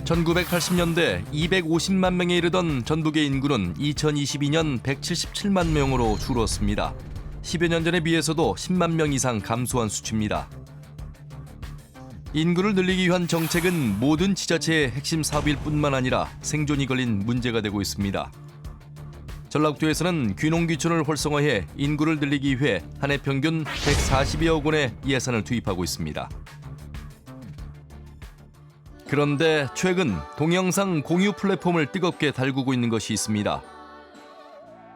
1980년대 250만 명에 이르던 전북의 인구는 2022년 177만 명으로 줄었습니다. 10여 년 전에 비해서도 10만 명 이상 감소한 수치입니다. 인구를 늘리기 위한 정책은 모든 지자체의 핵심 사업일 뿐만 아니라 생존이 걸린 문제가 되고 있습니다. 전라북도에서는 귀농귀촌을 활성화해 인구를 늘리기 위해 한 해 평균 140여억 원의 예산을 투입하고 있습니다. 그런데 최근 동영상 공유 플랫폼을 뜨겁게 달구고 있는 것이 있습니다.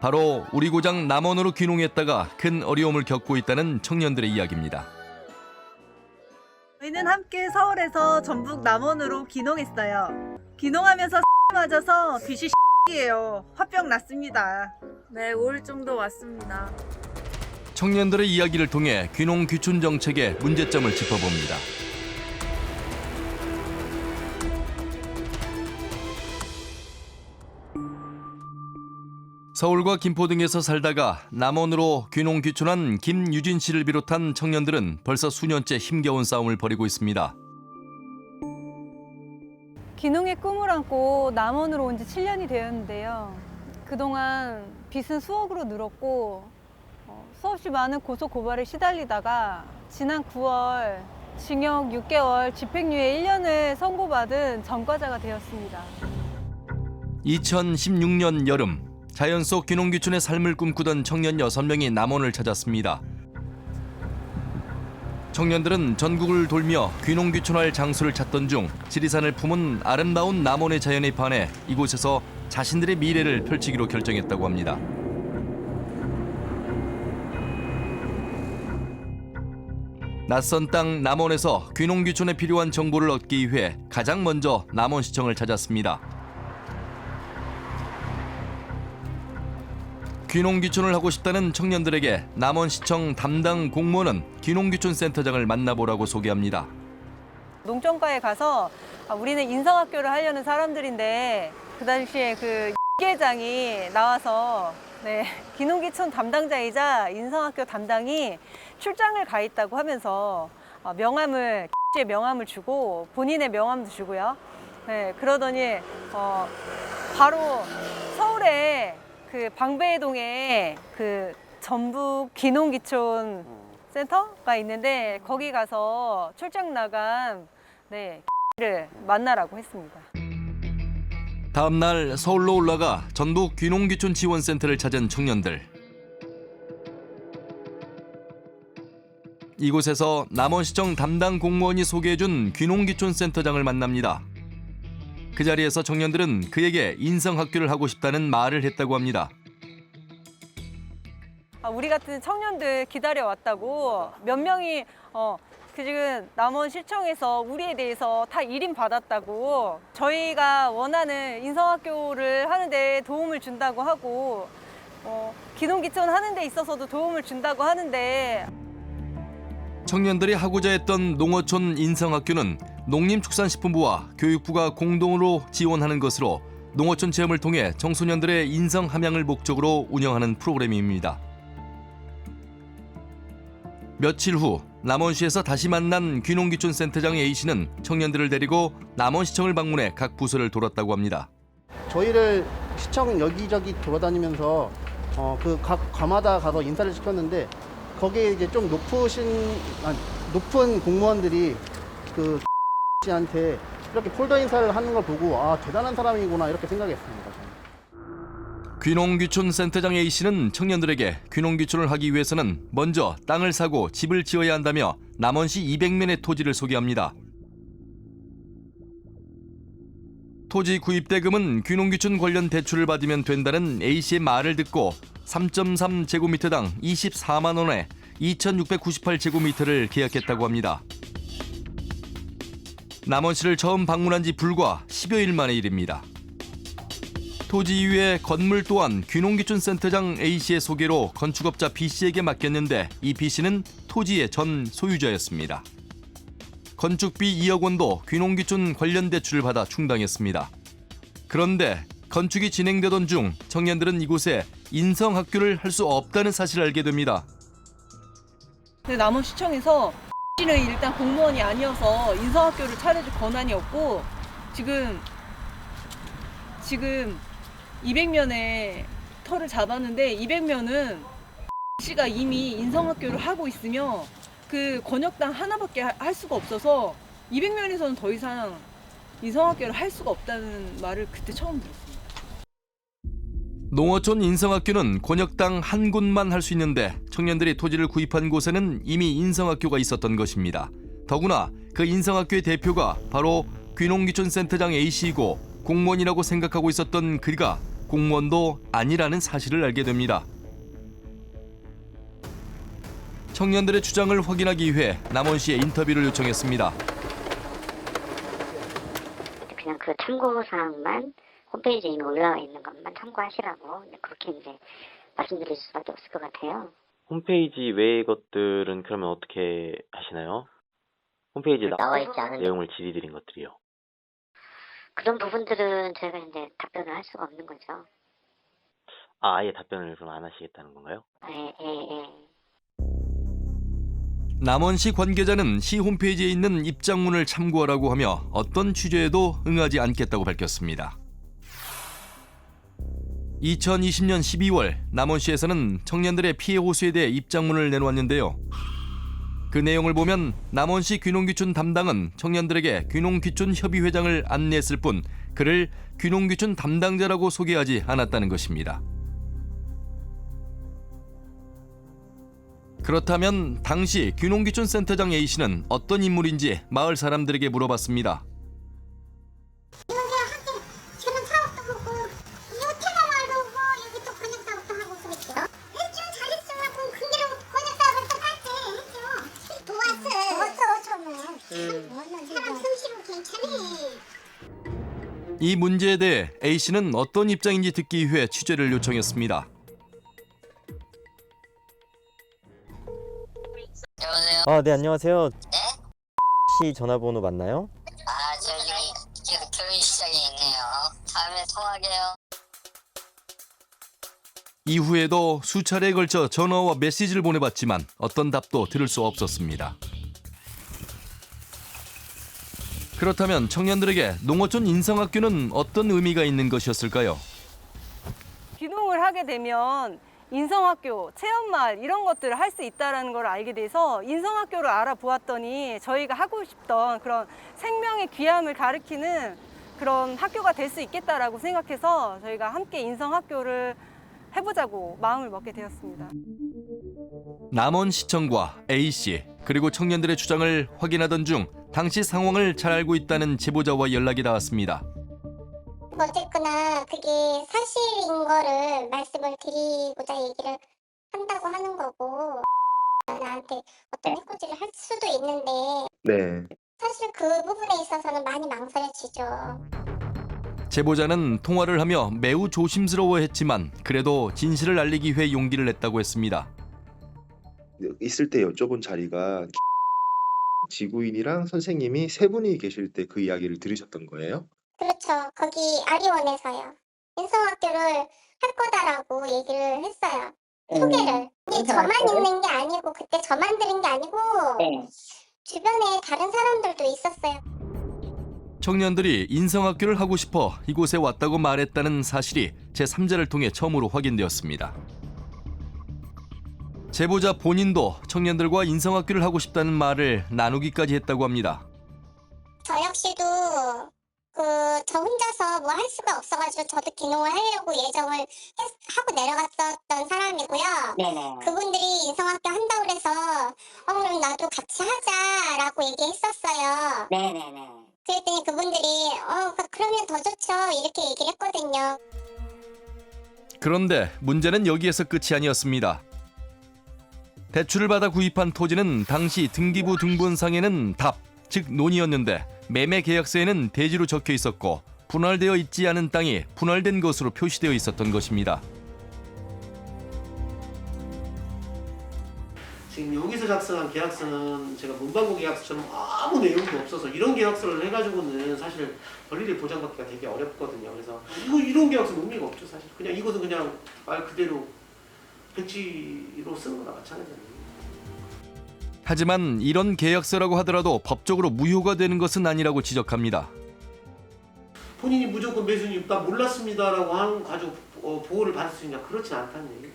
바로 우리 고장 남원으로 귀농했다가 큰 어려움을 겪고 있다는 청년들의 이야기입니다. 저희는 함께 서울에서 전북 남원으로 귀농했어요. 귀농하면서 맞아서 귀시 이에요. 화병 났습니다. 네, 5일 정도 왔습니다. 청년들의 이야기를 통해 귀농 귀촌 정책의 문제점을 짚어봅니다. 서울과 김포 등에서 살다가 남원으로 귀농 귀촌한 김유진 씨를 비롯한 청년들은 벌써 수년째 힘겨운 싸움을 벌이고 있습니다. 귀농의 꿈을 안고 남원으로 온 지 7년이 되었는데요. 그동안 빚은 수억으로 늘었고 수없이 많은 고소 고발에 시달리다가 지난 9월 징역 6개월 집행유예 1년을 선고받은 전과자가 되었습니다. 2016년 여름 자연 속 귀농 귀촌의 삶을 꿈꾸던 청년 6명이 남원을 찾았습니다. 청년들은 전국을 돌며 귀농 귀촌할 장소를 찾던 중 지리산을 품은 아름다운 남원의 자연에 반해 이곳에서 자신들의 미래를 펼치기로 결정했다고 합니다. 낯선 땅 남원에서 귀농 귀촌에 필요한 정보를 얻기 위해 가장 먼저 남원시청을 찾았습니다. 귀농 귀촌을 하고 싶다는 청년들에게 남원시청 담당 공무원은 귀농 귀촌 센터장을 만나보라고 소개합니다. 농정과에 가서 우리는 인성학교를 하려는 사람들인데 그 당시에 그 계장이 나와서 귀농 귀촌 담당자이자 인성학교 담당이 출장을 가 있다고 하면서 명함을 주고 본인의 명함도 주고요. 그러더니 바로 서울에 그 방배동에 그 전북 귀농 귀촌 센터가 있는데 거기 가서 출장 나간 를 만나라고 했습니다. 다음 날 서울로 올라가 전북 귀농 귀촌 지원센터를 찾은 청년들. 이곳에서 남원시청 담당 공무원이 소개해준 귀농 귀촌 센터장을 만납니다. 그 자리에서 청년들은 그에게 인성학교를 하고 싶다는 말을 했다고 합니다. 우리 같은 청년들 기다려왔다고 몇 명이 지금 남원시청에서 우리에 대해서 다 일임 받았다고 저희가 원하는 인성학교를 하는데 도움을 준다고 하고 귀농 귀촌 하는 데 있어서도 도움을 준다고 하는데 청년들이 하고자 했던 농어촌 인성학교는 농림축산식품부와 교육부가 공동으로 지원하는 것으로 농어촌 체험을 통해 청소년들의 인성 함양을 목적으로 운영하는 프로그램입니다. 며칠 후 남원시에서 다시 만난 귀농 귀촌 센터장 A씨는 청년들을 데리고 남원시청을 방문해 각 부서를 돌았다고 합니다. 저희를 시청 여기저기 돌아다니면서 그 각 과마다 가서 인사를 시켰는데 거기에 이제 좀 높은 공무원들이 그 씨한테 이렇게 폴더 인사를 하는 걸 보고 아 대단한 사람이구나 이렇게 생각했습니다. 귀농 귀촌 센터장 A씨는 청년들에게 귀농 귀촌을 하기 위해서는 먼저 땅을 사고 집을 지어야 한다며 남원시 200면의 토지를 소개합니다. 토지 구입 대금은 귀농 귀촌 관련 대출을 받으면 된다는 A씨의 말을 듣고 3.3제곱미터당 24만 원에 2,698제곱미터를 계약했다고 합니다. 남원시를 처음 방문한 지 불과 10여일 만의 일입니다. 토지 이외에 건물 또한 귀농 귀촌 센터장 A씨의 소개로 건축업자 B씨에게 맡겼는데 이 B씨는 토지의 전 소유자였습니다. 건축비 2억 원도 귀농 귀촌 관련 대출을 받아 충당했습니다. 그런데 건축이 진행되던 중 청년들은 이곳에 인성학교를 할 수 없다는 사실을 알게 됩니다. 남원시청에서 B씨는 일단 공무원이 아니어서 인성학교를 차려줄 권한이 없고 지금 200면의 터를 잡았는데 200면은 씨가 이미 인성학교를 하고 있으며 그 권역당 하나밖에 할 수가 없어서 200면에서는 더 이상 인성학교를 할 수가 없다는 말을 그때 처음 들었습니다. 농어촌 인성학교는 권역당 한 곳만 할 수 있는데 청년들이 토지를 구입한 곳에는 이미 인성학교가 있었던 것입니다. 더구나 그 인성학교의 대표가 바로 귀농귀촌 센터장 A씨이고 공무원이라고 생각하고 있었던 그가 공무원도 아니라는 사실을 알게 됩니다. 청년들의 주장을 확인하기 위해 남원시에 인터뷰를 요청했습니다. 그냥 그 참고사항만 홈페이지에 이미 올라와 있는 것만 참고하시라고 그렇게 이제 말씀드릴 수밖에 없을 것 같아요. 홈페이지 외의 것들은 그러면 어떻게 하시나요? 홈페이지에 나와 있지 않은 내용을 질의드린 것들이요. 그런 부분들은 저희가 이제 답변을 할 수가 없는 거죠. 아예 답변을 그럼 안 하시겠다는 건가요? 예. 남원시 관계자는 시 홈페이지에 있는 입장문을 참고하라고 하며 어떤 취재에도 응하지 않겠다고 밝혔습니다. 2020년 12월 남원시에서는 청년들의 피해 호소에 대해 입장문을 내놓았는데요. 그 내용을 보면 남원시 귀농귀촌 담당은 청년들에게 귀농귀촌 협의회장을 안내했을 뿐 그를 귀농귀촌 담당자라고 소개하지 않았다는 것입니다. 그렇다면 당시 귀농귀촌 센터장 A씨는 어떤 인물인지 마을 사람들에게 물어봤습니다. 저는 사업도 하고 호텔마을도 하고 여기 또 번역사업도 하고 그랬죠. 했죠. 잘했으면 근데로 번역사업을 또 할때 했죠. 도왔어. 사람 솜씨로 괜찮아. 이 문제에 대해 A씨는 어떤 입장인지 듣기 위해 취재를 요청했습니다. 여보세요? 네, 안녕하세요. 네? 씨 전화번호 맞나요? 저기 계속 교육 시작이 있네요. 다음에 통화할게요. 이후에도 수차례에 걸쳐 전화와 메시지를 보내봤지만 어떤 답도 들을 수 없었습니다. 그렇다면 청년들에게 농어촌 인성학교는 어떤 의미가 있는 것이었을까요? 귀농을 하게 되면 인성학교, 체험마을 이런 것들을 할 수 있다는 걸 알게 돼서 인성학교를 알아보았더니 저희가 하고 싶던 그런 생명의 귀함을 가르치는 그런 학교가 될 수 있겠다라고 생각해서 저희가 함께 인성학교를 해보자고 마음을 먹게 되었습니다. 남원시청과 A씨 그리고 청년들의 주장을 확인하던 중 당시 상황을 잘 알고 있다는 제보자와 연락이 닿았습니다. 어쨌거나 그게 사실인 거를 말씀을 드리고자 얘기를 한다고 하는 거고 나한테 어떤 해코지를 할 수도 있는데 네. 사실 그 부분에 있어서는 많이 망설여지죠. 제보자는 통화를 하며 매우 조심스러워했지만 그래도 진실을 알리기 위해 용기를 냈다고 했습니다. 있을 때 여쭤본 자리가 지구인이랑 선생님이 세 분이 계실 때 그 이야기를 들으셨던 거예요? 그렇죠. 거기 아리원에서요. 인성학교를 할 거다라고 얘기를 했어요. 소개를. 근데 저만 있는 게 아니고 그때 저만 들은 게 아니고 주변에 다른 사람들도 있었어요. 청년들이 인성학교를 하고 싶어 이곳에 왔다고 말했다는 사실이 제3자를 통해 처음으로 확인되었습니다. 제보자 본인도 청년들과 인성학교를 하고 싶다는 말을 나누기까지 했다고 합니다. 저 역시도 저 혼자서 뭐 할 수가 없어가지고 저도 귀농을 하려고 예정을 하고 내려갔었던 사람이고요. 네네. 그분들이 인성학교 한다고 그래서 그럼 나도 같이 하자라고 얘기했었어요. 네네네. 그랬더니 그분들이 그러면 더 좋죠 이렇게 얘기를 했거든요. 그런데 문제는 여기에서 끝이 아니었습니다. 대출을 받아 구입한 토지는 당시 등기부 등본상에는 답, 즉 논이었는데 매매 계약서에는 대지로 적혀 있었고 분할되어 있지 않은 땅이 분할된 것으로 표시되어 있었던 것입니다. 지금 여기서 작성한 계약서는 제가 문방구 계약서처럼 아무 내용도 없어서 이런 계약서를 해가지고는 사실 권리를 보장받기가 되게 어렵거든요. 그래서 이런 계약서는 의미가 없죠 사실. 그냥 이것은 그냥 말 그대로 백지로 쓰는 거나 마찬가지예요. 하지만 이런 계약서라고 하더라도 법적으로 무효가 되는 것은 아니라고 지적합니다. 본인이 무조건 매수님 나 몰랐습니다라고 하는 가지고 보호를 받을 수 있냐? 그렇진 않다는 얘기.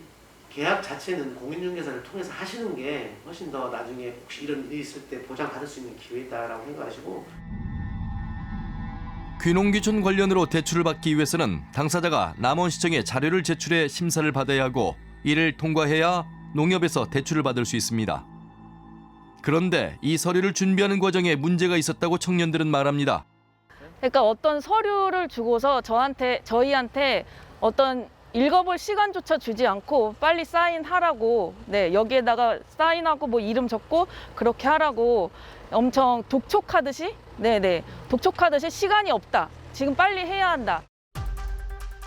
계약 자체는 공인중개사를 통해서 하시는 게 훨씬 더 나중에 혹시 이런 일이 있을 때 보장받을 수 있는 기회다라고 생각하시고. 귀농귀촌 관련으로 대출을 받기 위해서는 당사자가 남원시청에 자료를 제출해 심사를 받아야 하고 이를 통과해야 농협에서 대출을 받을 수 있습니다. 그런데 이 서류를 준비하는 과정에 문제가 있었다고 청년들은 말합니다. 그러니까 어떤 서류를 주고서 저희한테 어떤 읽어볼 시간조차 주지 않고 빨리 사인하라고, 네, 여기에다가 사인하고 뭐 이름 적고 그렇게 하라고 엄청 독촉하듯이, 네네, 독촉하듯이 시간이 없다. 지금 빨리 해야 한다.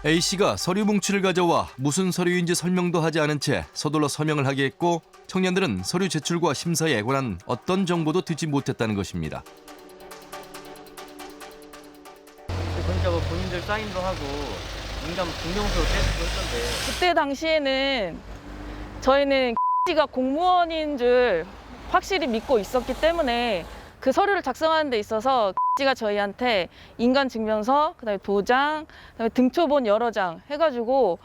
A씨가 서류 뭉치를 가져와 무슨 서류인지 설명도 하지 않은 채 서둘러 서명을 하게 했고 청년들은 서류 제출과 심사에 관한 어떤 정보도 듣지 못했다는 것입니다. 그러니까 뭐 본인들 사인도 하고 인감 증명서도 떼고 했던데. 그때 당시에는 저희는 X가 공무원인 줄 확실히 믿고 있었기 때문에 그 서류를 작성하는 데 있어서 X가 저희한테 인간증명서, 그다음에 도장, 그다음에 등초본 여러 장 해가지고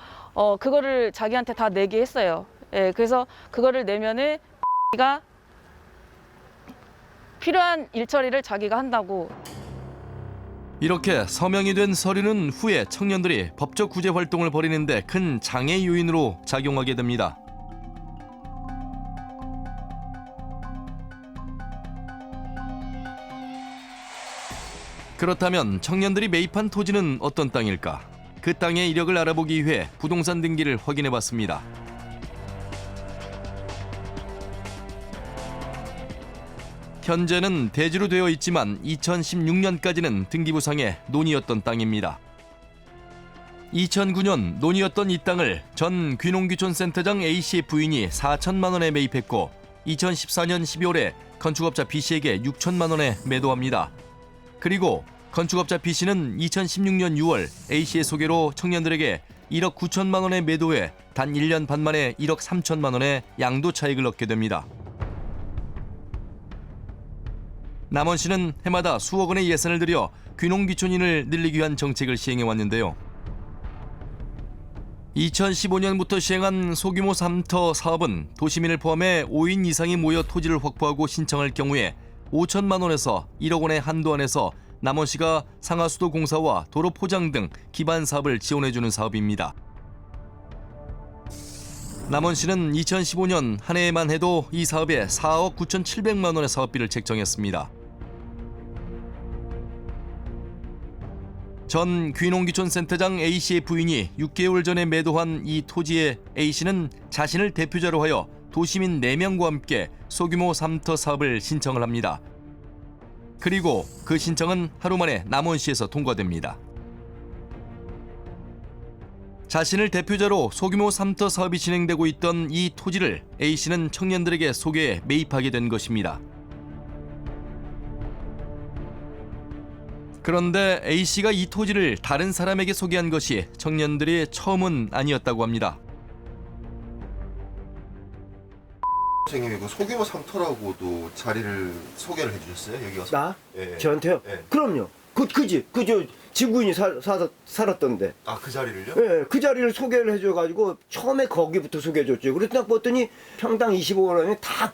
그거를 자기한테 다 내게 했어요. 예, 그래서 그거를 내면은 X가 필요한 일 처리를 자기가 한다고. 이렇게 서명이 된 서류는 후에 청년들이 법적 구제 활동을 벌이는 데 큰 장애 요인으로 작용하게 됩니다. 그렇다면 청년들이 매입한 토지는 어떤 땅일까? 그 땅의 이력을 알아보기 위해 부동산 등기를 확인해 봤습니다. 현재는 대지로 되어 있지만 2016년까지는 등기부상의 논이었던 땅입니다. 2009년 논이었던 이 땅을 전 귀농귀촌 센터장 A씨의 부인이 4천만 원에 매입했고 2014년 12월에 건축업자 B씨에게 6천만 원에 매도합니다. 그리고 건축업자 B씨는 2016년 6월 A씨의 소개로 청년들에게 1억 9천만 원에 매도해 단 1년 반 만에 1억 3천만 원의 양도 차익을 얻게 됩니다. 남원시는 해마다 수억 원의 예산을 들여 귀농귀촌인을 늘리기 위한 정책을 시행해 왔는데요. 2015년부터 시행한 소규모 3터 사업은 도시민을 포함해 5인 이상이 모여 토지를 확보하고 신청할 경우에 5천만 원에서 1억 원의 한도 안에서 남원시가 상하수도 공사와 도로 포장 등 기반 사업을 지원해주는 사업입니다. 남원시는 2015년 한 해에만 해도 이 사업에 4억 9,700만 원의 사업비를 책정했습니다. 전 귀농귀촌 센터장 A씨의 부인이 6개월 전에 매도한 이 토지에 A씨는 자신을 대표자로 하여 도시민 4명과 함께 소규모 3터 사업을 신청을 합니다. 그리고 그 신청은 하루 만에 남원시에서 통과됩니다. 자신을 대표자로 소규모 3터 사업이 진행되고 있던 이 토지를 A씨는 청년들에게 소개해 매입하게 된 것입니다. 그런데 A씨가 이 토지를 다른 사람에게 소개한 것이 청년들의 처음은 아니었다고 합니다. 선생님이 그 소규모 3터라고도 자리를 소개를 해주셨어요? 여기 와서? 나? 예. 저한테요? 예. 그럼요. 저 지구인이 살았던데. 아, 그 자리를요? 예, 그 자리를 소개를 해줘가지고 처음에 거기부터 소개해줬죠. 그래서 딱 봤더니 평당 25만 원에 다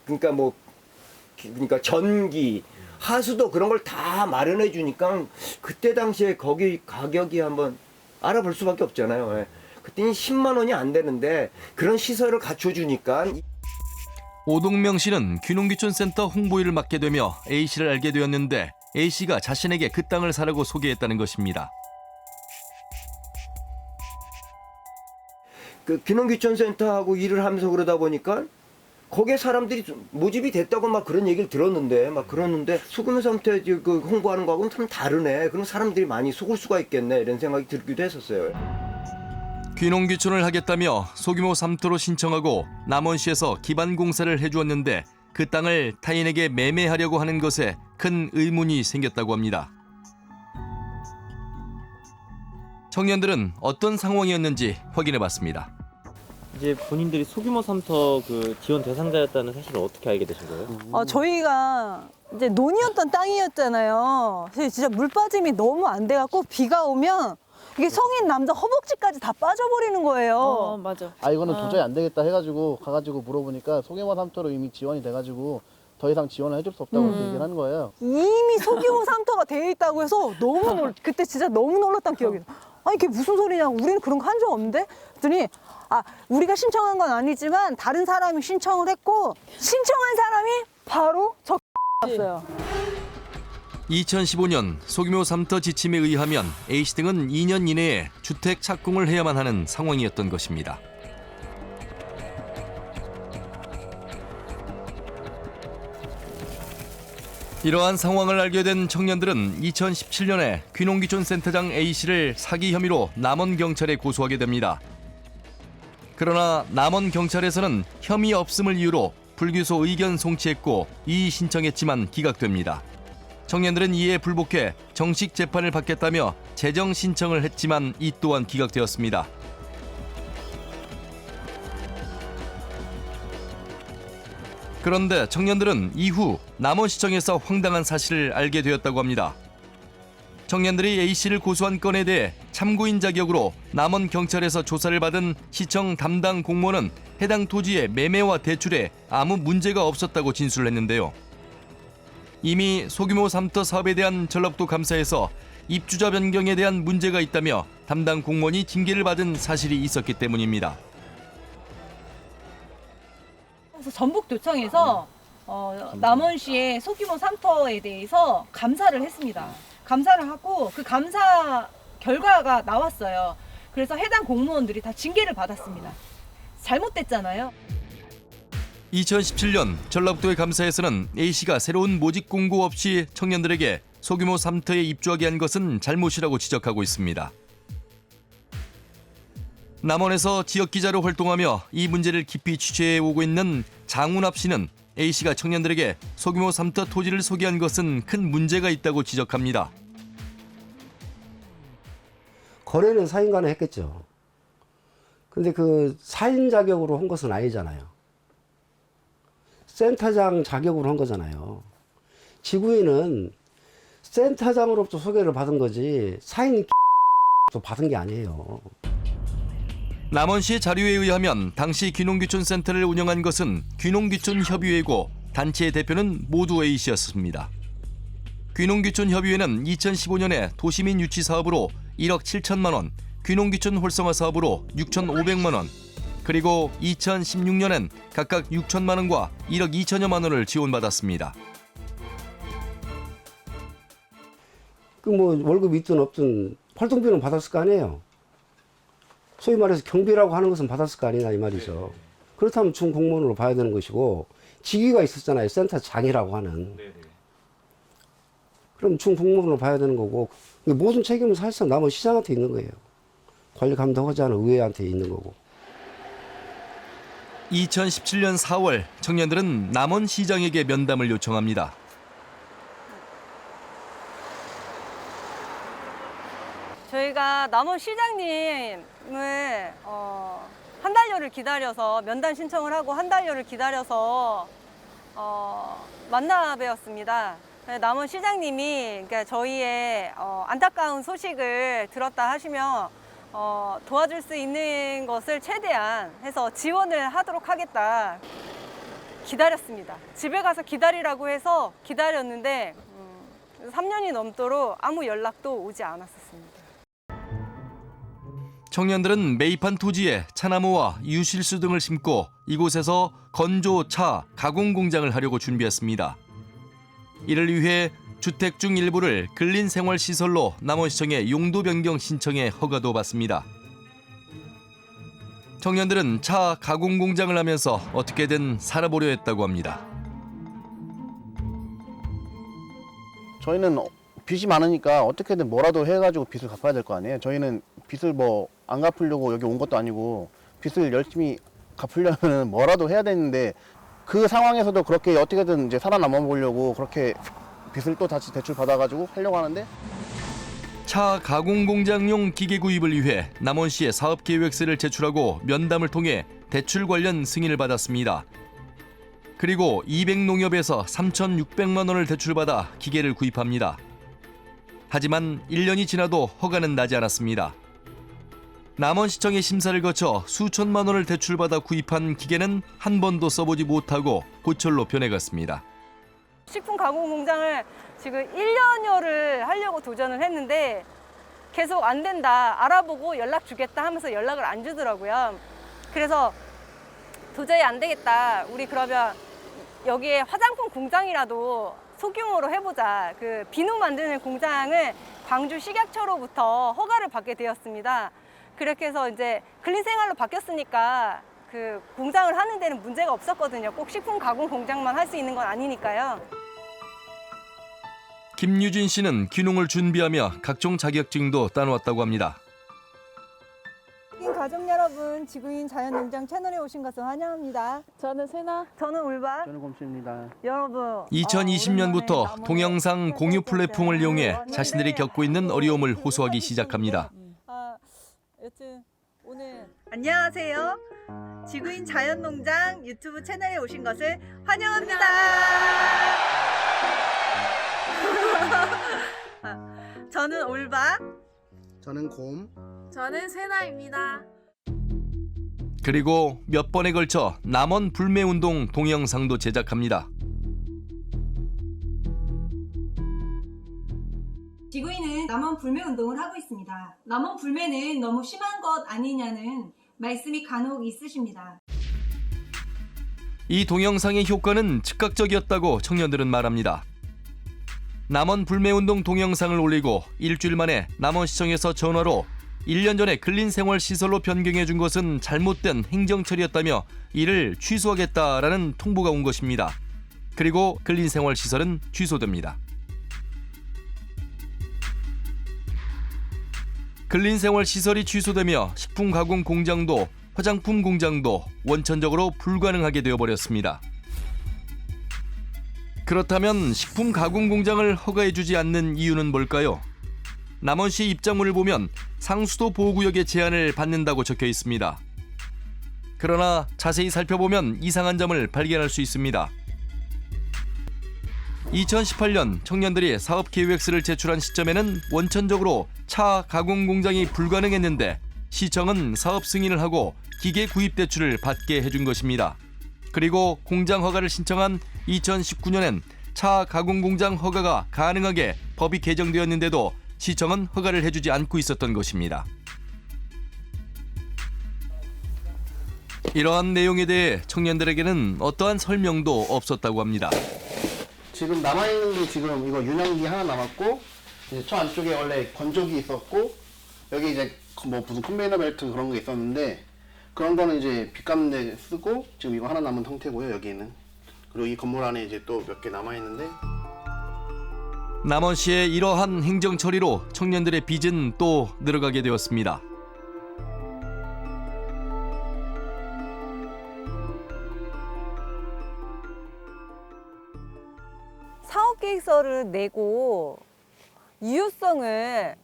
그러니까 전기, 하수도 그런 걸 다 마련해 주니까 그때 당시에 거기 가격이 한번 알아볼 수밖에 없잖아요. 예. 그때는 10만 원이 안 되는데 그런 시설을 갖춰주니까. 오동명 씨는 귀농귀촌 센터 홍보일을 맡게 되며 A씨를 알게 되었는데 A씨가 자신에게 그 땅을 사라고 소개했다는 것입니다. 그 귀농귀촌 센터하고 일을 하면서 그러다 보니까 거기에 사람들이 좀 모집이 됐다고 막 그런 얘기를 들었는데 소규모 상태 그 홍보하는 거하고는 좀 다르네. 그런 사람들이 많이 속을 수가 있겠네. 이런 생각이 들기도 했었어요. 귀농귀촌을 하겠다며 소규모 3터로 신청하고 남원시에서 기반 공사를 해주었는데 그 땅을 타인에게 매매하려고 하는 것에 큰 의문이 생겼다고 합니다. 청년들은 어떤 상황이었는지 확인해봤습니다. 이제 본인들이 소규모 3터 그 지원 대상자였다는 사실을 어떻게 알게 되신 거예요? 저희가 이제 논이었던 땅이었잖아요. 그래서 진짜 물 빠짐이 너무 안 돼갖고 비가 오면 이게 성인 남자 허벅지까지 다 빠져버리는 거예요. 맞아. 이거는 도저히 안 되겠다 해가지고 가가지고 물어보니까 소규모 삼터로 이미 지원이 돼가지고 더 이상 지원을 해줄 수 없다고 그렇게 얘기를 하는 거예요. 이미 소규모 삼터가 돼 있다고 해서 그때 진짜 너무 놀랐던 기억이 나요. 아니 이게 무슨 소리냐, 우리는 그런 거 한 적 없는데? 그랬더니 우리가 신청한 건 아니지만 다른 사람이 신청을 했고 신청한 사람이 바로 저 였어요. 2015년 소규모 삼터 지침에 의하면 A씨 등은 2년 이내에 주택 착공을 해야만 하는 상황이었던 것입니다. 이러한 상황을 알게 된 청년들은 2017년에 귀농귀촌 센터장 A씨를 사기 혐의로 남원경찰에 고소하게 됩니다. 그러나 남원경찰에서는 혐의 없음을 이유로 불기소 의견 송치했고 이의 신청했지만 기각됩니다. 청년들은 이에 불복해 정식 재판을 받겠다며 재정 신청을 했지만 이 또한 기각되었습니다. 그런데 청년들은 이후 남원시청에서 황당한 사실을 알게 되었다고 합니다. 청년들이 A씨를 고소한 건에 대해 참고인 자격으로 남원경찰에서 조사를 받은 시청 담당 공무원은 해당 토지의 매매와 대출에 아무 문제가 없었다고 진술을 했는데요. 이미 소규모 삼터 사업에 대한 전라북도 감사에서 입주자 변경에 대한 문제가 있다며 담당 공무원이 징계를 받은 사실이 있었기 때문입니다. 그래서 전북도청에서 남원시의 소규모 삼터에 대해서 감사를 했습니다. 감사를 하고 그 감사 결과가 나왔어요. 그래서 해당 공무원들이 다 징계를 받았습니다. 잘못됐잖아요. 2017년 전라북도의 감사에서는 A씨가 새로운 모집 공고 없이 청년들에게 소규모 삼터에 입주하게 한 것은 잘못이라고 지적하고 있습니다. 남원에서 지역기자로 활동하며 이 문제를 깊이 취재해 오고 있는 장훈합 씨는 A씨가 청년들에게 소규모 삼터 토지를 소개한 것은 큰 문제가 있다고 지적합니다. 거래는 사인 간에 했겠죠. 근데 그 사인 자격으로 한 것은 아니잖아요. 센터장 자격으로 한 거잖아요. 지구인은 센터장으로부터 소개를 받은 거지 사인 받은 게 아니에요. 남원시의 자료에 의하면 당시 귀농귀촌 센터를 운영한 것은 귀농귀촌 협의회고 단체의 대표는 모두 A씨였습니다. 귀농귀촌 협의회는 2015년에 도시민 유치 사업으로 1억 7천만 원, 귀농귀촌 활성화 사업으로 6,500만 원, 그리고 2016년엔 각각 6천만 원과 1억 2천여만 원을 지원받았습니다. 그 뭐 월급이 있든 없든 활동비는 받았을 거 아니에요. 소위 말해서 경비라고 하는 것은 받았을 거 아니냐 이 말이죠. 그렇다면 준공무원으로 봐야 되는 것이고 직위가 있었잖아요. 센터장이라고 하는. 그럼 준공무원으로 봐야 되는 거고 모든 책임은 사실상 남원 시장한테 있는 거예요. 관리 감독하지 않은 의회한테 있는 거고. 2017년 4월 청년들은 남원시장에게 면담을 요청합니다. 저희가 남원시장님을 한 달여를 기다려서 면담 신청을 하고 한 달여를 기다려서 만나 뵈었습니다. 남원시장님이 그러니까 저희의 안타까운 소식을 들었다 하시며 도와줄 수 있는 것을 최대한 해서 지원을 하도록 하겠다. 기다렸습니다. 집에 가서 기다리라고 해서 기다렸는데 3년이 넘도록 아무 연락도 오지 않았었습니다. 청년들은 매입한 토지에 차나무와 유실수 등을 심고 이곳에서 건조, 차, 가공 공장을 하려고 준비했습니다. 이를 위해 주택 중 일부를 근린생활시설로 남원시청에 용도 변경 신청에 허가도 받습니다. 청년들은 차 가공 공장을 하면서 어떻게든 살아보려 했다고 합니다. 저희는 빚이 많으니까 어떻게든 뭐라도 해가지고 빚을 갚아야 될 거 아니에요. 저희는 빚을 뭐 안 갚으려고 여기 온 것도 아니고 빚을 열심히 갚으려면 뭐라도 해야 되는데 그 상황에서도 그렇게 어떻게든 이제 살아남아 보려고 그렇게 빚을 또 다시 대출 받아가지고 하려고 하는데 차 가공 공장용 기계 구입을 위해 남원시에 사업 계획서를 제출하고 면담을 통해 대출 관련 승인을 받았습니다. 그리고 200농협에서 3,600만 원을 대출받아 기계를 구입합니다. 하지만 1년이 지나도 허가는 나지 않았습니다. 남원시청의 심사를 거쳐 수천만 원을 대출받아 구입한 기계는 한 번도 써보지 못하고 고철로 변해갔습니다. 식품 가공 공장을 지금 1년여를 하려고 도전을 했는데 계속 안 된다, 알아보고 연락 주겠다 하면서 연락을 안 주더라고요. 그래서 도저히 안 되겠다, 우리 그러면 여기에 화장품 공장이라도 소규모로 해보자. 그 비누 만드는 공장을 광주 식약처로부터 허가를 받게 되었습니다. 그렇게 해서 이제 근린생활로 바뀌었으니까 그 공장을 하는 데는 문제가 없었거든요. 꼭 식품 가공 공장만 할 수 있는 건 아니니까요. 김유진 씨는 귀농을 준비하며 각종 자격증도 따놓았다고 합니다. 가족 여러분, 지구인 자연농장 채널에 오신 것을 환영합니다. 저는 세나. 저는 울바. 저는 곰씨입니다. 여러분, 2020년부터 동영상 공유 플랫폼을 이용해 자신들이 겪고 있는 어려움을 호소하기 시작합니다. 여튼 오늘 안녕하세요. 지구인 자연농장 유튜브 채널에 오신 것을 환영합니다. 저는 올바. 저는 곰. 저는 세나입니다. 그리고 몇 번에 걸쳐 남원 불매운동 동영상도 제작합니다. 지구인은 남원 불매운동을 하고 있습니다. 남원 불매는 너무 심한 것 아니냐는 말씀이 간혹 있으십니다. 이 동영상의 효과는 즉각적이었다고 청년들은 말합니다. 남원 불매운동 동영상을 올리고 일주일 만에 남원시청에서 전화로 1년 전에 근린생활시설로 변경해 준 것은 잘못된 행정처리였다며 이를 취소하겠다라는 통보가 온 것입니다. 그리고 근린생활시설은 취소됩니다. 근린생활시설이 취소되며 식품 가공 공장도 화장품 공장도 원천적으로 불가능하게 되어버렸습니다. 그렇다면 식품 가공 공장을 허가해주지 않는 이유는 뭘까요? 남원시 입장문을 보면 상수도 보호구역의 제한을 받는다고 적혀 있습니다. 그러나 자세히 살펴보면 이상한 점을 발견할 수 있습니다. 2018년 청년들이 사업계획서를 제출한 시점에는 원천적으로 차 가공 공장이 불가능했는데 시청은 사업 승인을 하고 기계 구입 대출을 받게 해준 것입니다. 그리고 공장 허가를 신청한 2019년엔 차 가공 공장 허가가 가능하게 법이 개정되었는데도 시청은 허가를 해주지 않고 있었던 것입니다. 이러한 내용에 대해 청년들에게는 어떠한 설명도 없었다고 합니다. 지금 남아있는 게 지금 이거 윤향기 하나 남았고 이제 저 안쪽에 원래 건조기 있었고 여기 이제 뭐 무슨 컨베이너 벨트 그런 게 있었는데 그런 거는 이제 빚 갚는 데 쓰고 지금 이거 하나 남은 상태고요. 여기는. 그리고 이 건물 안에 이제 또 몇 개 남아있는데 남원시의 이러한 행정 처리로 청년들의 빚은 또 늘어가게 되었습니다. 사업계획서를 내고 유효성을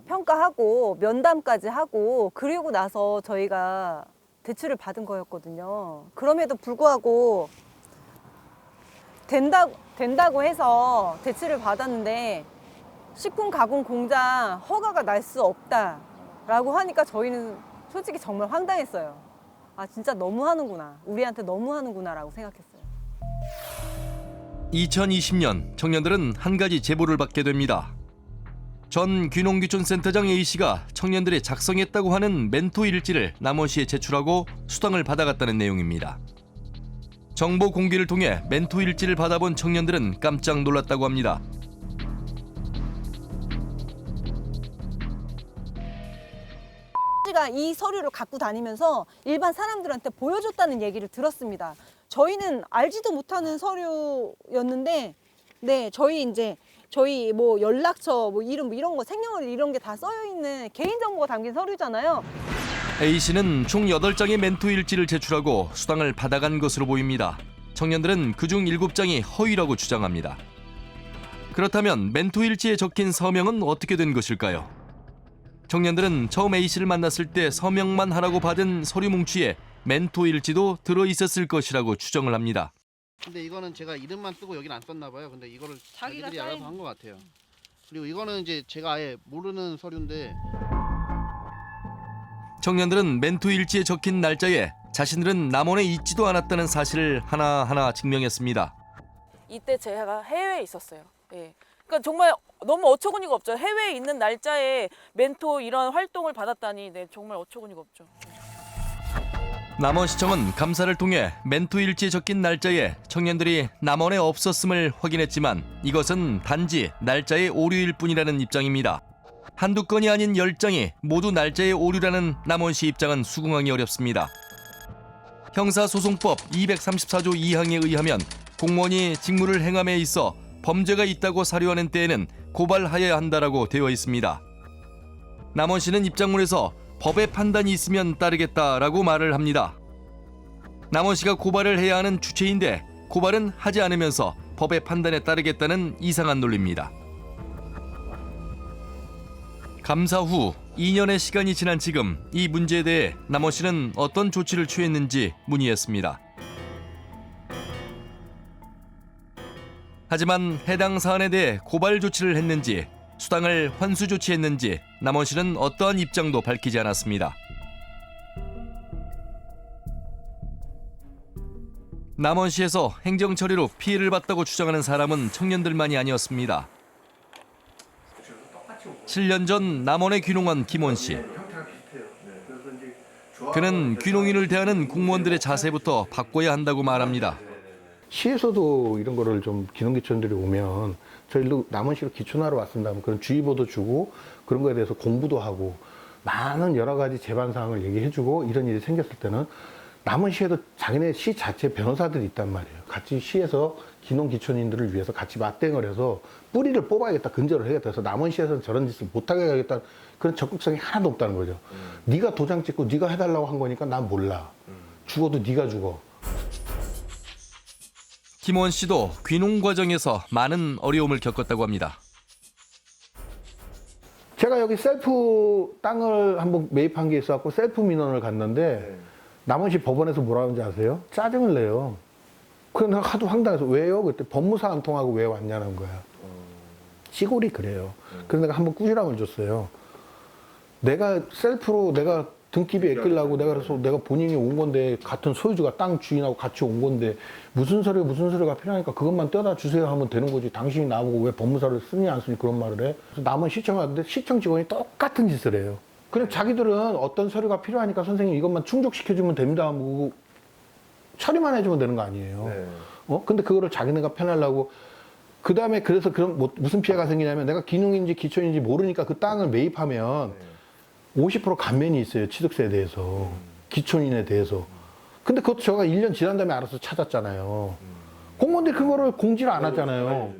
평가하고 면담까지 하고 그리고 나서 저희가 대출을 받은 거였거든요. 그럼에도 불구하고 된다고 해서 대출을 받았는데 식품 가공 공장 허가가 날 수 없다라고 하니까 저희는 솔직히 정말 황당했어요. 아, 진짜 너무하는구나. 우리한테 너무하는구나라고 생각했어요. 2020년 청년들은 한 가지 제보를 받게 됩니다. 전 귀농귀촌센터장 A씨가 청년들이 작성했다고 하는 멘토 일지를 남원시에 제출하고 수당을 받아갔다는 내용입니다. 정보 공개를 통해 멘토 일지를 받아본 청년들은 깜짝 놀랐다고 합니다. X가 이 서류를 갖고 다니면서 일반 사람들한테 보여줬다는 얘기를 들었습니다. 저희는 알지도 못하는 서류였는데, 네, 저희 뭐 연락처, 뭐 이름, 이런 거, 생년월일 이런 게 다 써여 있는 개인정보가 담긴 서류잖아요. A씨는 총 8장의 멘토 일지를 제출하고 수당을 받아간 것으로 보입니다. 청년들은 그중 7장이 허위라고 주장합니다. 그렇다면 멘토 일지에 적힌 서명은 어떻게 된 것일까요? 청년들은 처음 A씨를 만났을 때 서명만 하라고 받은 서류 뭉치에 멘토 일지도 들어있었을 것이라고 추정을 합니다. 근데 이거는 제가 이름만 쓰고 여긴 안 썼나 봐요. 근데 이거를 자기가 자기들이 사인- 알아서 한 것 같아요. 그리고 이거는 이제 제가 아예 모르는 서류인데 청년들은 멘토 일지에 적힌 날짜에 자신들은 남원에 있지도 않았다는 사실을 하나하나 증명했습니다. 이때 제가 해외에 있었어요. 예. 그러니까 정말 너무 어처구니가 없죠. 해외에 있는 날짜에 멘토 이런 활동을 받았다니 네, 정말 어처구니가 없죠. 남원시청은 감사를 통해 멘토 일지에 적힌 날짜에 청년들이 남원에 없었음을 확인했지만 이것은 단지 날짜의 오류일 뿐이라는 입장입니다. 한두 건이 아닌 10장이 모두 날짜의 오류라는 남원시 입장은 수긍하기 어렵습니다. 형사소송법 234조 2항에 의하면 공무원이 직무를 행함에 있어 범죄가 있다고 사료하는 때에는 고발하여야 한다라고 되어 있습니다. 남원시는 입장문에서 법의 판단이 있으면 따르겠다라고 말을 합니다. 남원시가 고발을 해야 하는 주체인데 고발은 하지 않으면서 법의 판단에 따르겠다는 이상한 논리입니다. 감사 후 2년의 시간이 지난 지금 이 문제에 대해 남원시는 어떤 조치를 취했는지 문의했습니다. 하지만 해당 사안에 대해 고발 조치를 했는지 수당을 환수 조치했는지 남원시는 어떠한 입장도 밝히지 않았습니다. 남원시에서 행정처리로 피해를 봤다고 주장하는 사람은 청년들만이 아니었습니다. 7년 전 남원에 귀농한 김원 씨. 그는 귀농인을 대하는 공무원들의 자세부터 바꿔야 한다고 말합니다. 시에서도 이런 거를 좀 귀농귀촌들이 오면 저희도 남원시로 귀촌하러 왔습니다 하면 그런 주의보도 주고 그런 거에 대해서 공부도 하고 많은 여러 가지 제반 사항을 얘기해주고 이런 일이 생겼을 때는 남원시에도 자기네 시 자체 변호사들이 있단 말이에요. 같이 시에서 귀농귀촌인들을 위해서 같이 맞대응을 해서 뿌리를 뽑아야겠다, 근절을 해야겠다 해서 남원시에서는 저런 짓을 못하게 하겠다 그런 적극성이 하나도 없다는 거죠. 네가 도장 찍고 네가 해달라고 한 거니까 난 몰라. 죽어도 네가 죽어. 김원 씨도 귀농 과정에서 많은 어려움을 겪었다고 합니다. 제가 여기 셀프 땅을 한번 매입한 게 있어갖고 셀프 민원을 갔는데 남원시 법원에서 뭐라 하는지 아세요? 짜증을 내요. 그래서 내가 하도 황당해서 왜요? 그때 법무사 안 통하고 왜 왔냐는 거야. 시골이 그래요. 그래서 내가 한번 꾸지람을 줬어요. 내가 셀프로 내가 등기비 애끼려고 내가 본인이 온 건데 같은 소유주가 땅 주인하고 같이 온 건데 무슨 서류가 필요하니까 그것만 떼다 주세요 하면 되는 거지. 당신이 나보고 왜 법무사를 쓰니 안 쓰니 그런 말을 해. 그래서 남원 시청 왔는데 시청 직원이 똑같은 짓을 해요. 그냥 자기들은 어떤 서류가 필요하니까 선생님 이것만 충족시켜주면 됩니다 하고 처리만 해주면 되는 거 아니에요. 근데 그거를 자기네가 편하려고 그 다음에 그래서 그럼 무슨 피해가 생기냐면 내가 귀농인지 기촌인지 모르니까 그 땅을 매입하면 50% 감면이 있어요. 취득세에 대해서. 기촌인에 대해서. 근데 그것도 제가 1년 지난 다음에 알아서 찾았잖아요. 공무원들이 그거를 공지를 안 하잖아요.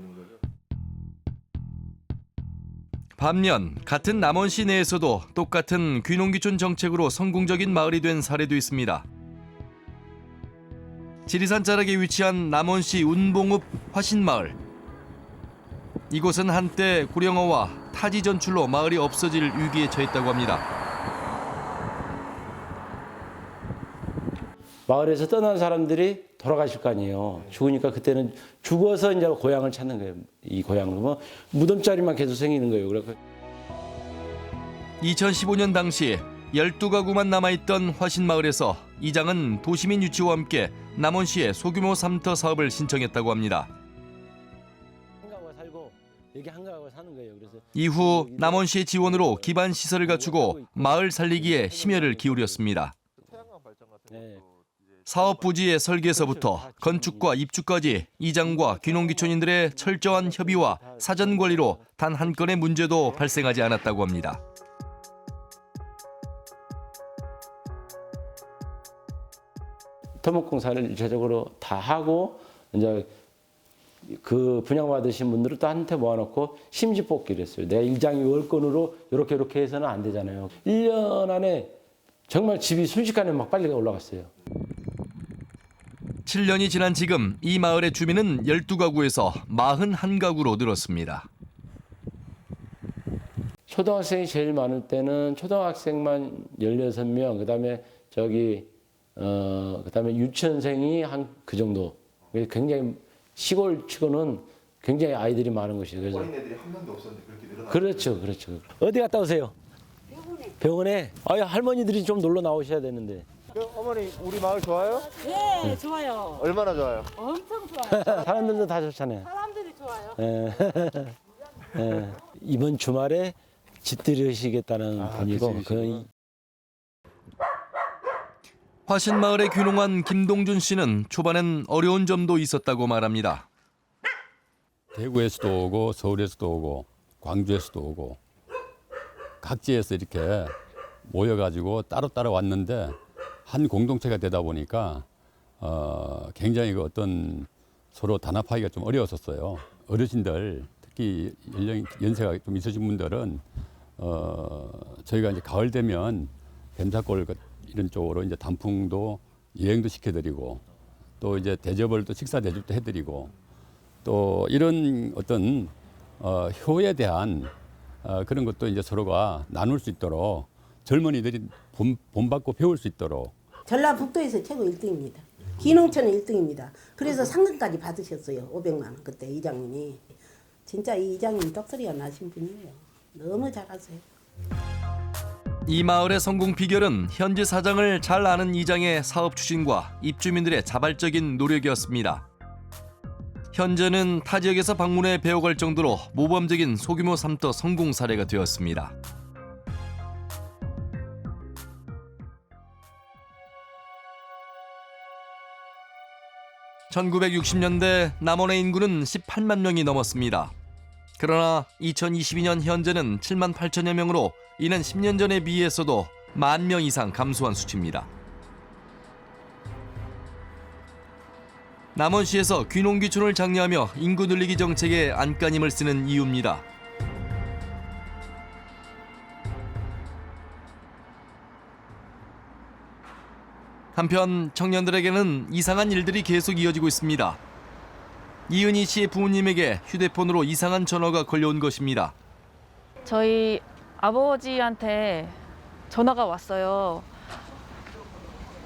반면 같은 남원시 내에서도 똑같은 귀농귀촌 정책으로 성공적인 마을이 된 사례도 있습니다. 지리산 자락에 위치한 남원시 운봉읍 화신마을. 이곳은 한때 고령화와 타지 전출로 마을이 없어질 위기에 처했다고 합니다. 마을에서 떠난 사람들이 돌아가실 거 아니에요. 죽으니까 그때는 죽어서 이제 고향을 찾는 거예요. 이 고향을 뭐 무덤자리만 계속 생기는 거예요. 그래서 2015년 당시 12가구만 남아있던 화신마을에서 이장은 도시민 유치와 함께 남원시에 소규모 삼터 사업을 신청했다고 합니다. 한가구가 살고 여기 한가구가 사는 거예요. 그래서 이후 남원시의 지원으로 기반 시설을 갖추고 마을 살리기에 심혈을 기울였습니다. 사업 부지의 설계서부터 건축과 입주까지 이장과 귀농귀촌인들의 철저한 협의와 사전 관리로 단 한 건의 문제도 발생하지 않았다고 합니다. 토목공사를 일차적으로 다 하고 이제 그 분양받으신 분들을 또 한테 모아놓고 심지 뽑기를 했어요. 내가 일장이 월권으로 이렇게 해서는 안 되잖아요. 1년 안에 정말 집이 순식간에 막 빨리 올라갔어요. 7년이 지난 지금 이 마을의 주민은 12가구에서 41가구로 늘었습니다. 초등학생이 제일 많을 때는 초등학생만 16명, 그다음에 그다음에 유치원생이 한 그 정도. 굉장히 시골치고는 굉장히 아이들이 많은 것이죠. 그래서 어린애들이 한 명도 없었는데 그렇게 늘어나. 그렇죠, 그렇죠. 어디 갔다 오세요? 병원에. 아유, 할머니들이 좀 놀러 나오셔야 되는데. 어머니 우리 마을 좋아요? 네, 좋아요. 얼마나 좋아요? 엄청 좋아요. 사람들도 다 좋잖아요. 사람들이 좋아요. 예. 예. 이번 주말에 집들이시겠다는 분이고 화신마을에 귀농한 김동준 씨는 초반엔 어려운 점도 있었다고 말합니다. 대구에서도 오고 서울에서도 오고 광주에서도 오고 각지에서 이렇게 모여가지고 따로따로 왔는데 한 공동체가 되다 보니까 굉장히 그 어떤 서로 단합하기가 좀 어려웠었어요. 어르신들 특히 연세가 좀 있으신 분들은 저희가 이제 가을 되면 뱀사골 이런 쪽으로 이제 단풍도 여행도 시켜드리고 또 이제 대접을 또 식사 대접도 해드리고 또 이런 어떤 효에 대한 그런 것도 이제 서로가 나눌 수 있도록 젊은이들이 본받고 배울 수 있도록. 전라북도에서 최고 1등입니다. 기농촌은 1등입니다. 그래서 상금까지 받으셨어요. 500만 원 그때 이장님이. 진짜 이 이장님 떡소리가 나신 분이에요. 너무 잘하세요. 이 마을의 성공 비결은 현지 사장을 잘 아는 이장의 사업 추진과 입주민들의 자발적인 노력이었습니다. 현재는 타 지역에서 방문해 배워갈 정도로 모범적인 소규모 삼터 성공 사례가 되었습니다. (1960년대) 남원의 인구는 18만 명이 넘었습니다. 그러나 2022년 현재는 7만 8천여 명으로 이는 10년 전에 비해서도 1만 명 이상 감소한 수치입니다. 남원시에서 귀농귀촌을 장려하며 인구 늘리기 정책에 안간힘을 쓰는 이유입니다. 한편 청년들에게는 이상한 일들이 계속 이어지고 있습니다. 이은희 씨의 부모님에게 휴대폰으로 이상한 전화가 걸려온 것입니다. 저희 아버지한테 전화가 왔어요.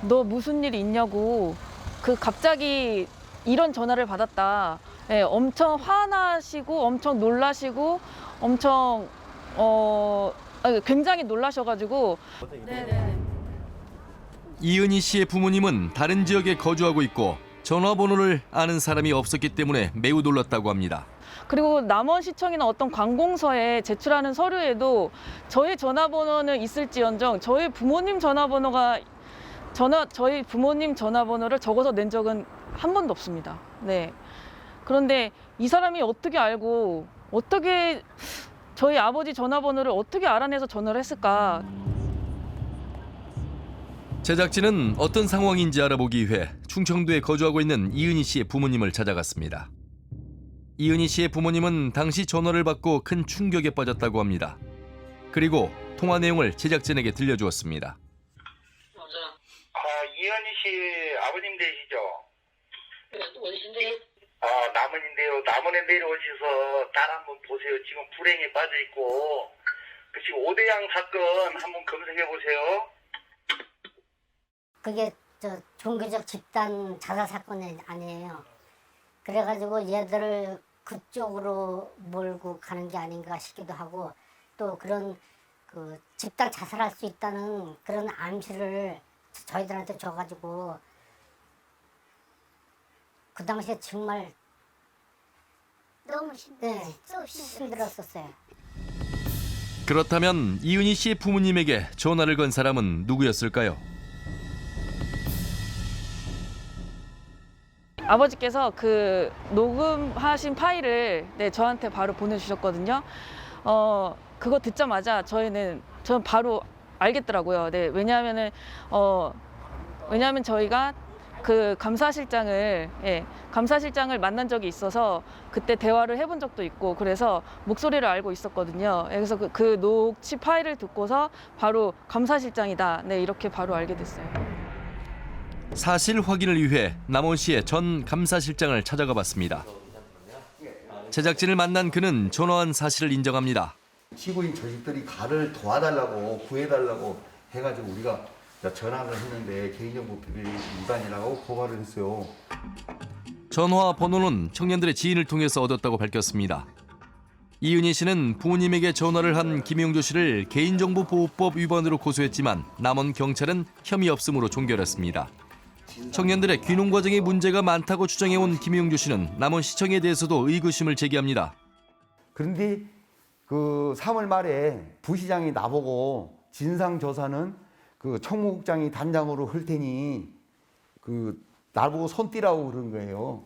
너 무슨 일 있냐고. 갑자기 이런 전화를 받았다. 네, 엄청 화나시고 엄청 놀라시고 엄청 굉장히 놀라셔가지고. 네네. 이은희 씨의 부모님은 다른 지역에 거주하고 있고 전화번호를 아는 사람이 없었기 때문에 매우 놀랐다고 합니다. 그리고 남원시청이나 어떤 관공서에 제출하는 서류에도 저희 전화번호는 있을지언정 저희 부모님 전화번호를 적어서 낸 적은 한 번도 없습니다. 네. 그런데 이 사람이 어떻게 알고 어떻게 저희 아버지 전화번호를 어떻게 알아내서 전화를 했을까? 제작진은 어떤 상황인지 알아보기 위해 충청도에 거주하고 있는 이은희 씨의 부모님을 찾아갔습니다. 이은희 씨의 부모님은 당시 전화를 받고 큰 충격에 빠졌다고 합니다. 그리고 통화 내용을 제작진에게 들려주었습니다. 이은희 씨 아버님 되시죠? 어디신데요? 남원인데요. 남원에 내려오셔서 딸 한번 보세요. 지금 불행에 빠져 있고 지금 5대양 사건 한번 검색해 보세요. 그게 종교적 집단 자살 사건이 아니에요. 그래가지고 얘들을 그쪽으로 몰고 가는 게 아닌가 싶기도 하고 또 그런 집단 자살할 수 있다는 그런 암시를 저희들한테 줘가지고 그 당시에 정말 너무 힘들었었어요. 그렇다면 이은희 씨의 부모님에게 전화를 건 사람은 누구였을까요? 아버지께서 녹음하신 파일을 저한테 바로 보내주셨거든요. 그거 듣자마자 저는 바로 알겠더라고요. 네, 왜냐하면 저희가 감사실장을 만난 적이 있어서 그때 대화를 해본 적도 있고 그래서 목소리를 알고 있었거든요. 그래서 그 녹취 파일을 듣고서 바로 감사실장이다. 네, 이렇게 바로 알게 됐어요. 사실 확인을 위해 남원시의 전 감사실장을 찾아가 봤습니다. 제작진을 만난 그는 전화한 사실을 인정합니다. 지구인 조직들이 가를 도와달라고 구해달라고 해가지고 우리가 전화를 했는데 개인정보 비밀 위반이라고 고발을 했어요. 전화 번호는 청년들의 지인을 통해서 얻었다고 밝혔습니다. 이은희 씨는 부모님에게 전화를 한 김용조 씨를 개인정보보호법 위반으로 고소했지만 남원 경찰은 혐의 없음으로 종결했습니다. 청년들의 귀농 과정에 문제가 많다고 주장해온 김용조 씨는 남원시청에 대해서도 의구심을 제기합니다. 그런데 그 3월 말에 부시장이 나보고 진상조사는 그 총무국장이 단장으로 할 테니 그 나보고 손 떼라고 그런 거예요.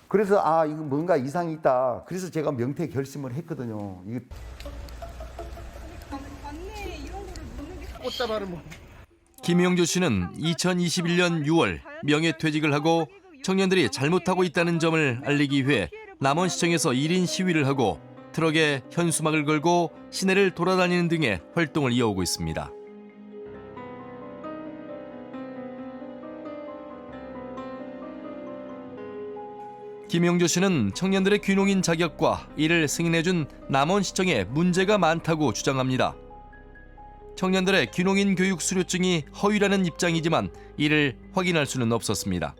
그래서 아 이거 뭔가 이상이 있다. 그래서 제가 명태 결심을 했거든요. 이거 김용조 씨는 2021년 6월 명예퇴직을 하고 청년들이 잘못하고 있다는 점을 알리기 위해 남원시청에서 1인 시위를 하고 트럭에 현수막을 걸고 시내를 돌아다니는 등의 활동을 이어오고 있습니다. 김용조 씨는 청년들의 귀농인 자격과 이를 승인해준 남원시청에 문제가 많다고 주장합니다. 청년들의 귀농인 교육 수료증이 허위라는 입장이지만 이를 확인할 수는 없었습니다.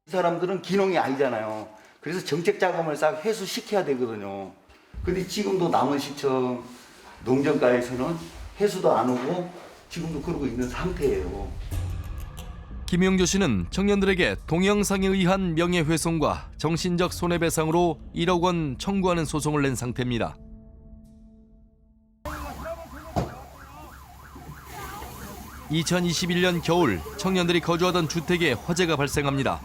이 사람들은 귀농이 아니잖아요. 그래서 정책 자금을 싹 회수시켜야 되거든요. 근데 지금도 남원시청 농정가에서는 회수도 안 오고 지금도 그러고 있는 상태예요. 김용조 씨는 청년들에게 동영상에 의한 명예훼손과 정신적 손해배상으로 1억 원 청구하는 소송을 낸 상태입니다. (2021년) 겨울 청년들이 거주하던 주택에 화재가 발생합니다.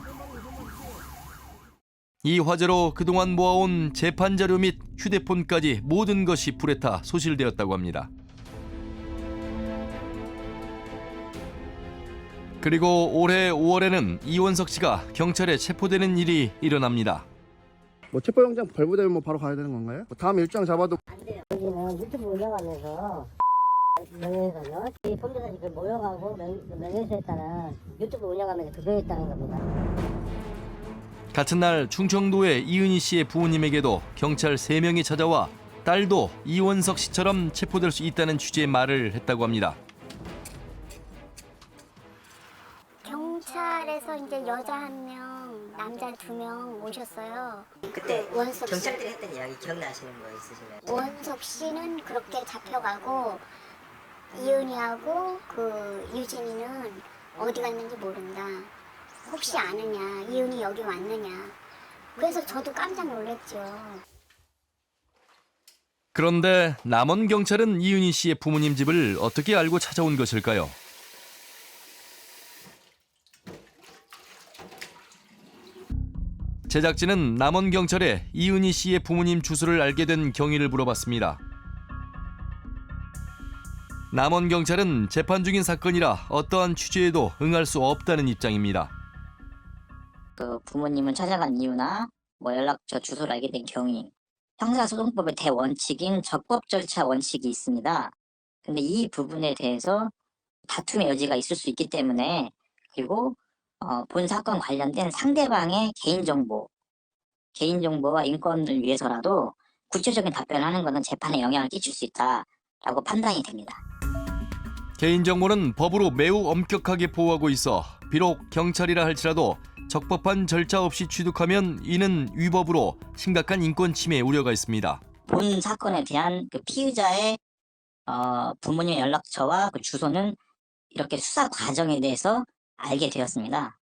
이 화재로 그동안 모아온 재판 자료 및 휴대폰까지 모든 것이 불에 타 소실되었다고 합니다. 그리고 올해 5월에는 이원석 씨가 경찰에 체포되는 일이 일어납니다. 뭐 체포영장 발부되면 뭐 바로 가야 되는 건가요? 뭐 다음 일정 잡아도 안 돼요. 여기는 유튜브 운영하면서 명예훼손요. 이 범죄자들이 모여가고 명예훼손에 따라 유튜브 운영하면서 급여했다는 겁니다. 같은 날 충청도의 이은희 씨의 부모님에게도 경찰 3명이 찾아와 딸도 이원석 씨처럼 체포될 수 있다는 취지의 말을 했다고 합니다. 경찰에서 이제 여자 1명, 남자 2명 오셨어요. 그때 원석 씨. 경찰들이 했던 이야기 기억나시는 거 있으신가요? 원석 씨는 그렇게 잡혀가고 이은희하고 그 유진이는 어디 갔는지 모른다. 혹시 아느냐, 이은희 여기 왔느냐. 그래서 저도 깜짝 놀랐죠. 그런데 남원 경찰은 이은희 씨의 부모님 집을 어떻게 알고 찾아온 것일까요? 제작진은 남원 경찰에 이은희 씨의 부모님 주소를 알게 된 경위를 물어봤습니다. 남원 경찰은 재판 중인 사건이라 어떠한 취재에도 응할 수 없다는 입장입니다. 그 부모님을 찾아간 이유나 뭐 연락처 주소를 알게 된 경위, 형사소송법의 대원칙인 적법 절차 원칙이 있습니다. 근데 이 부분에 대해서 다툼의 여지가 있을 수 있기 때문에, 그리고 본 사건 관련된 상대방의 개인정보와 인권을 위해서라도 구체적인 답변을 하는 것은 재판에 영향을 끼칠 수 있다라고 판단이 됩니다. 개인정보는 법으로 매우 엄격하게 보호하고 있어 비록 경찰이라 할지라도 적법한 절차 없이 취득하면 이는 위법으로 심각한 인권 침해 우려가 있습니다. 본 사건에 대한 그 피의자의 부모님 연락처와 그 주소는 이렇게 수사 과정에 대해서 알게 되었습니다.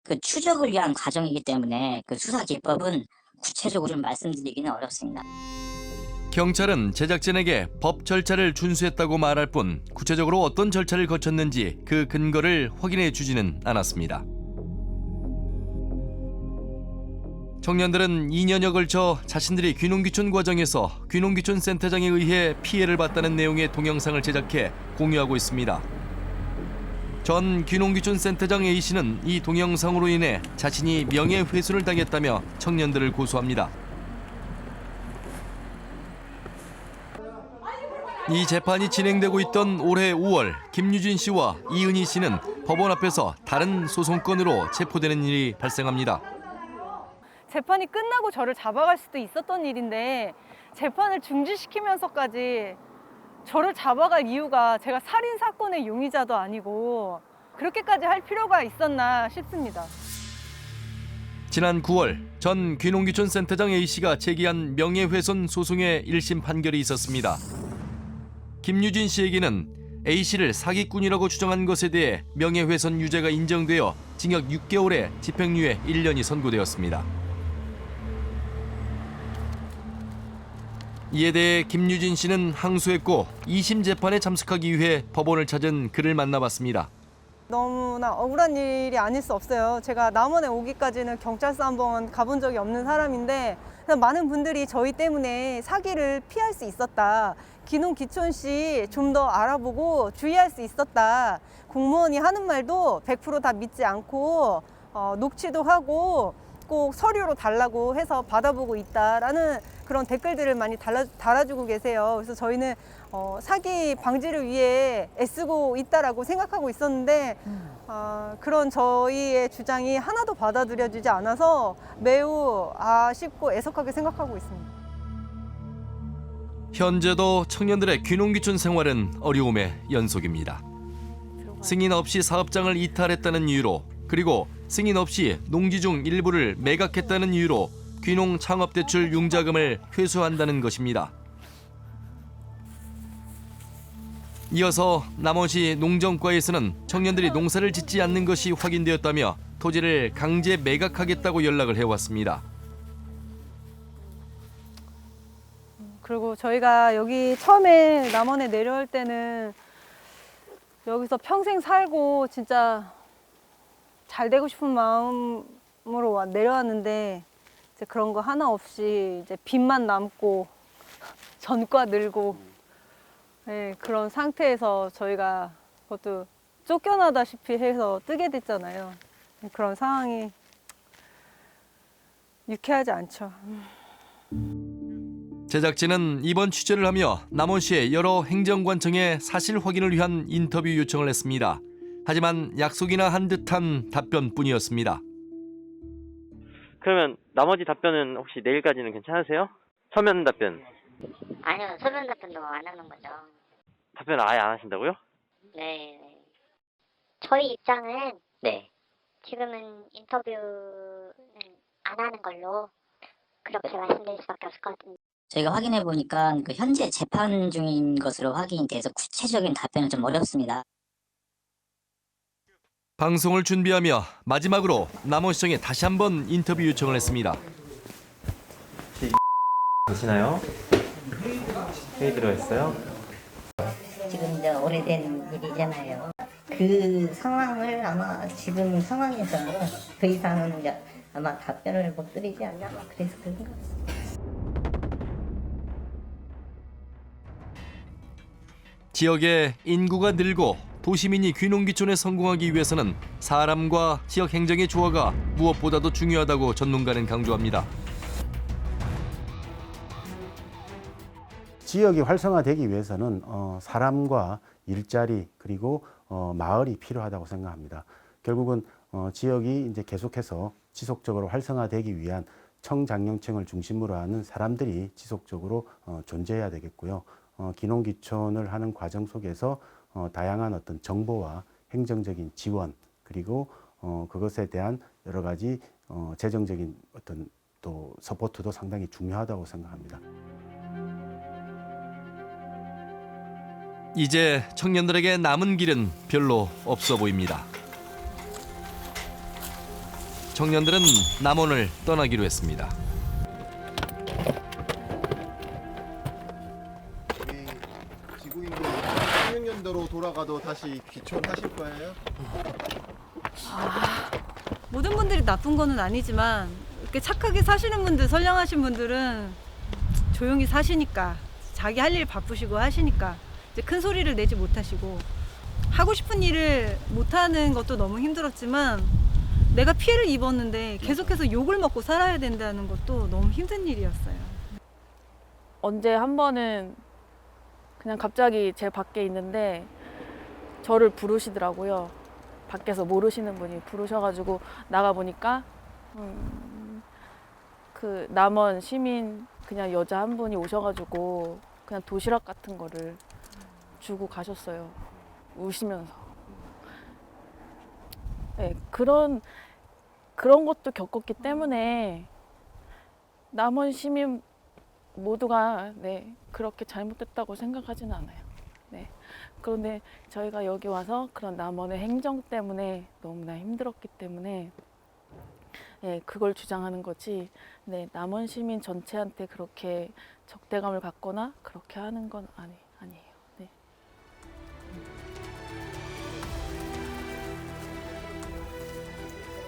그 추적을 위한 과정이기 때문에 그 수사 기법은 구체적으로 좀 말씀드리기는 어렵습니다. 경찰은 제작진에게 법 절차를 준수했다고 말할 뿐 구체적으로 어떤 절차를 거쳤는지 그 근거를 확인해 주지는 않았습니다. 청년들은 2년여 걸쳐 자신들이 귀농귀촌 과정에서 귀농귀촌 센터장에 의해 피해를 봤다는 내용의 동영상을 제작해 공유하고 있습니다. 전 귀농귀촌 센터장 A씨는 이 동영상으로 인해 자신이 명예훼손을 당했다며 청년들을 고소합니다. 이 재판이 진행되고 있던 올해 5월 김유진 씨와 이은희 씨는 법원 앞에서 다른 소송건으로 체포되는 일이 발생합니다. 재판이 끝나고 저를 잡아갈 수도 있었던 일인데 재판을 중지시키면서까지 저를 잡아갈 이유가 제가 살인 사건의 용의자도 아니고 그렇게까지 할 필요가 있었나 싶습니다. 지난 9월 전 귀농귀촌 센터장 A씨가 제기한 명예훼손 소송의 1심 판결이 있었습니다. 김유진 씨에게는 A씨를 사기꾼이라고 주장한 것에 대해 명예훼손 유죄가 인정되어 징역 6개월에 집행유예 1년이 선고되었습니다. 이에 대해 김유진 씨는 항소했고 2심 재판에 참석하기 위해 법원을 찾은 그를 만나봤습니다. 너무나 억울한 일이 아닐 수 없어요. 제가 남원에 오기까지는 경찰서 한번 가본 적이 없는 사람인데 많은 분들이 저희 때문에 사기를 피할 수 있었다. 귀농귀촌시 좀 더 알아보고 주의할 수 있었다. 공무원이 하는 말도 100% 다 믿지 않고 녹취도 하고 꼭 서류로 달라고 해서 받아보고 있다라는 그런 댓글들을 많이 달아주고 계세요. 그래서 저희는 사기 방지를 위해 애쓰고 있다라고 생각하고 있었는데 그런 저희의 주장이 하나도 받아들여지지 않아서 매우 아쉽고 애석하게 생각하고 있습니다. 현재도 청년들의 귀농귀촌 생활은 어려움의 연속입니다. 승인 없이 사업장을 이탈했다는 이유로 그리고 승인 없이 농지 중 일부를 매각했다는 이유로 귀농 창업대출 융자금을 회수한다는 것입니다. 이어서 남원시 농정과에서는 청년들이 농사를 짓지 않는 것이 확인되었다며 토지를 강제 매각하겠다고 연락을 해왔습니다. 그리고 저희가 여기 처음에 남원에 내려올 때는 여기서 평생 살고 진짜 잘 되고 싶은 마음으로 내려왔는데 이제 그런 거 하나 없이 이제 빚만 남고 전과 늘고 네, 그런 상태에서 저희가 그것도 쫓겨나다시피 해서 뜨게 됐잖아요. 그런 상황이 유쾌하지 않죠. 제작진은 이번 취재를 하며 남원시의 여러 행정관청에 사실 확인을 위한 인터뷰 요청을 했습니다. 하지만 약속이나 한 듯한 답변뿐이었습니다. 그러면 나머지 답변은 혹시 내일까지는 괜찮으세요? 서면 답변. 아니요, 서면 답변도 안 하는 거죠. 답변 아예 안 하신다고요? 네. 저희 입장은 지금은 인터뷰는 안 하는 걸로 그렇게 말씀드릴 수밖에 없을 것 같은데. 저희가 확인해 보니까 그 현재 재판 중인 것으로 확인이 돼서 구체적인 답변은 좀 어렵습니다. 방송을 준비하며 마지막으로 남원시청에 다시 한번 인터뷰 요청을 했습니다. 계시나요? 회의 들어있어요? 지금 이제 오래된 일이잖아요. 그 상황을 아마 지금 상황에서 더 이상은 이제 아마 답변을 못 드리지 않나 그래서 그런 것 같습니다. 지역의 인구가 늘고 도시민이 귀농귀촌에 성공하기 위해서는 사람과 지역 행정의 조화가 무엇보다도 중요하다고 전문가는 강조합니다. 지역이 활성화되기 위해서는 사람과 일자리 그리고 마을이 필요하다고 생각합니다. 결국은 지역이 이제 계속해서 지속적으로 활성화되기 위한 청장년층을 중심으로 하는 사람들이 지속적으로 존재해야 되겠고요. 귀농귀촌을 하는 과정 속에서 다양한 어떤 정보와 행정적인 지원 그리고 그것에 대한 여러 가지 재정적인 어떤 또 서포트도 상당히 중요하다고 생각합니다. 이제 청년들에게 남은 길은 별로 없어 보입니다. 청년들은 남원을 떠나기로 했습니다. 지구인들 16년도로 돌아가도 다시 귀촌하실 거예요? 모든 분들이 나쁜 거는 아니지만 이렇게 착하게 사시는 분들, 선량하신 분들은 조용히 사시니까 자기 할 일 바쁘시고 하시니까 이제 큰 소리를 내지 못하시고 하고 싶은 일을 못하는 것도 너무 힘들었지만 내가 피해를 입었는데 계속해서 욕을 먹고 살아야 된다는 것도 너무 힘든 일이었어요. 언제 한 번은 그냥 갑자기 제 밖에 있는데 저를 부르시더라고요. 밖에서 모르시는 분이 부르셔가지고 나가보니까 그 남원 시민 그냥 여자 한 분이 오셔가지고 그냥 도시락 같은 거를 주고 가셨어요. 우시면서. 네, 그런 그런 것도 겪었기 때문에 남원 시민 모두가 네, 그렇게 잘못됐다고 생각하지는 않아요. 네. 그런데 저희가 여기 와서 그런 남원의 행정 때문에 너무나 힘들었기 때문에 네, 그걸 주장하는 거지. 네, 남원 시민 전체한테 그렇게 적대감을 갖거나 그렇게 하는 건 아니에요. 네.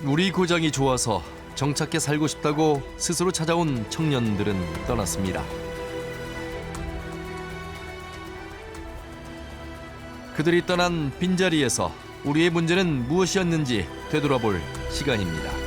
우리 고장이 좋아서 정착해 살고 싶다고 스스로 찾아온 청년들은 떠났습니다. 그들이 떠난 빈자리에서 우리의 문제는 무엇이었는지 되돌아볼 시간입니다.